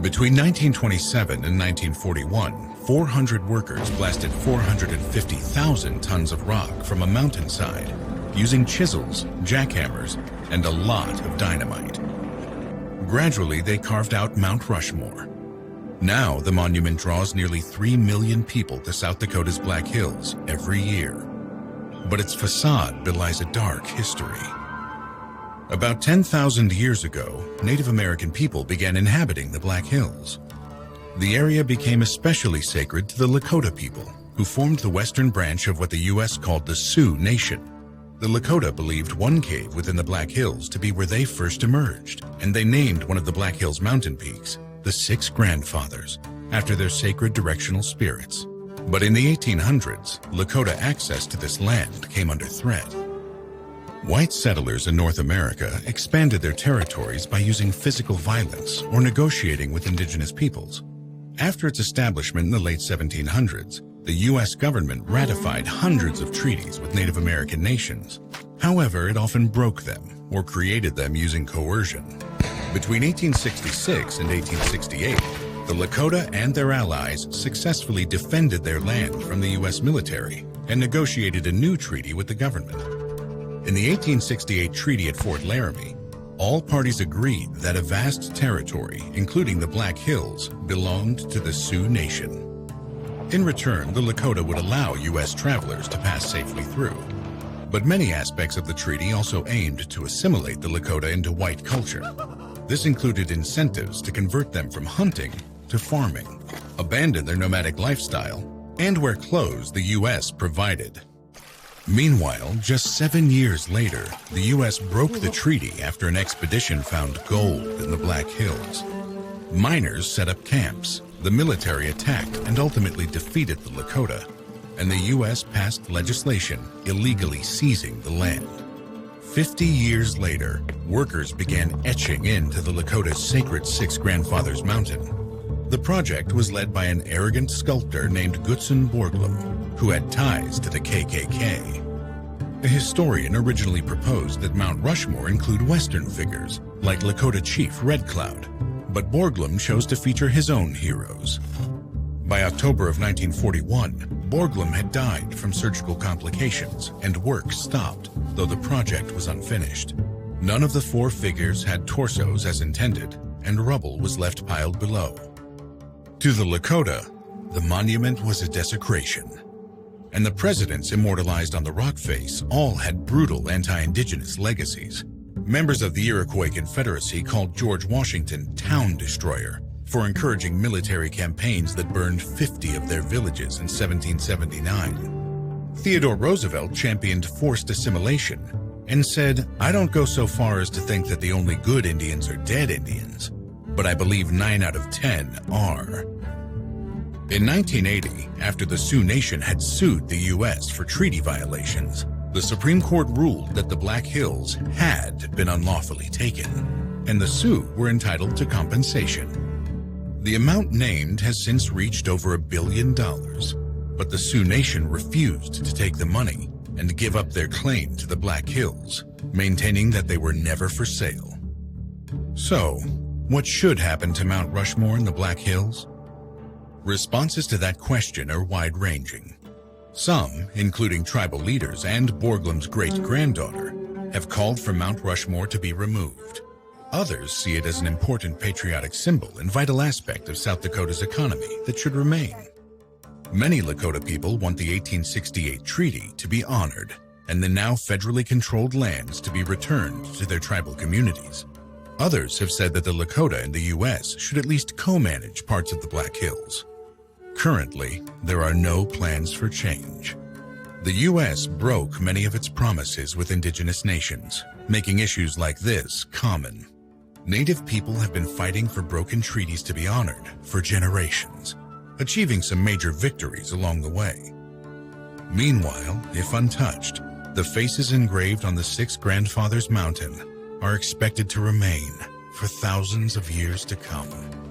Between 1927 and 1941, 400 workers blasted 450,000 tons of rock from a mountainside using chisels, jackhammers, and a lot of dynamite. Gradually, they carved out Mount Rushmore. Now, the monument draws nearly 3 million people to South Dakota's Black Hills every year. But its facade belies a dark history. About 10,000 years ago, Native American people began inhabiting the Black Hills. The area became especially sacred to the Lakota people, who formed the western branch of what the U.S. called the Sioux Nation. The Lakota believed one cave within the Black Hills to be where they first emerged, and they named one of the Black Hills mountain peaks the Six Grandfathers, after their sacred directional spirits. But in the 1800s, Lakota access to this land came under threat. White settlers in North America expanded their territories by using physical violence or negotiating with indigenous peoples. After its establishment in the late 1700s, the U.S. government ratified hundreds of treaties with Native American nations. However, it often broke them or created them using coercion. Between 1866 and 1868, the Lakota and their allies successfully defended their land from the U.S. military and negotiated a new treaty with the government. In the 1868 treaty at Fort Laramie, all parties agreed that a vast territory, including the Black Hills, belonged to the Sioux Nation. In return, the Lakota would allow U.S. travelers to pass safely through. But many aspects of the treaty also aimed to assimilate the Lakota into white culture. This included incentives to convert them from hunting to farming, abandon their nomadic lifestyle, and wear clothes the U.S. provided. Meanwhile, just 7 years later, the U.S. broke the treaty after an expedition found gold in the Black Hills. Miners set up camps, the military attacked and ultimately defeated the Lakota, and the U.S. passed legislation illegally seizing the land. 50 years later, workers began etching into the Lakota's sacred Six Grandfathers Mountain. The project was led by an arrogant sculptor named Gutzon Borglum, who had ties to the KKK. A historian originally proposed that Mount Rushmore include Western figures, like Lakota chief Red Cloud, but Borglum chose to feature his own heroes. By October of 1941, Borglum had died from surgical complications, and work stopped, though the project was unfinished. None of the 4 figures had torsos as intended, and rubble was left piled below. To the Lakota, the monument was a desecration, and the presidents immortalized on the rock face all had brutal anti-indigenous legacies. Members of the Iroquois Confederacy called George Washington Town Destroyer for encouraging military campaigns that burned 50 of their villages in 1779. Theodore Roosevelt championed forced assimilation and said, "I don't go so far as to think that the only good Indians are dead Indians, but I believe 9 out of 10 are." In 1980, after the Sioux Nation had sued the U.S. for treaty violations, the Supreme Court ruled that the Black Hills had been unlawfully taken, and the Sioux were entitled to compensation. The amount named has since reached over $1 billion, but the Sioux Nation refused to take the money and give up their claim to the Black Hills, maintaining that they were never for sale. So, what should happen to Mount Rushmore in the Black Hills? Responses to that question are wide-ranging. Some, including tribal leaders and Borglum's great-granddaughter, have called for Mount Rushmore to be removed. Others see it as an important patriotic symbol and vital aspect of South Dakota's economy that should remain. Many Lakota people want the 1868 treaty to be honored and the now federally controlled lands to be returned to their tribal communities. Others have said that the Lakota and the U.S. should at least co-manage parts of the Black Hills. Currently, there are no plans for change. The U.S. broke many of its promises with indigenous nations, making issues like this common. Native people have been fighting for broken treaties to be honored for generations, achieving some major victories along the way. Meanwhile, if untouched, the faces engraved on the Six Grandfathers Mountain are expected to remain for thousands of years to come.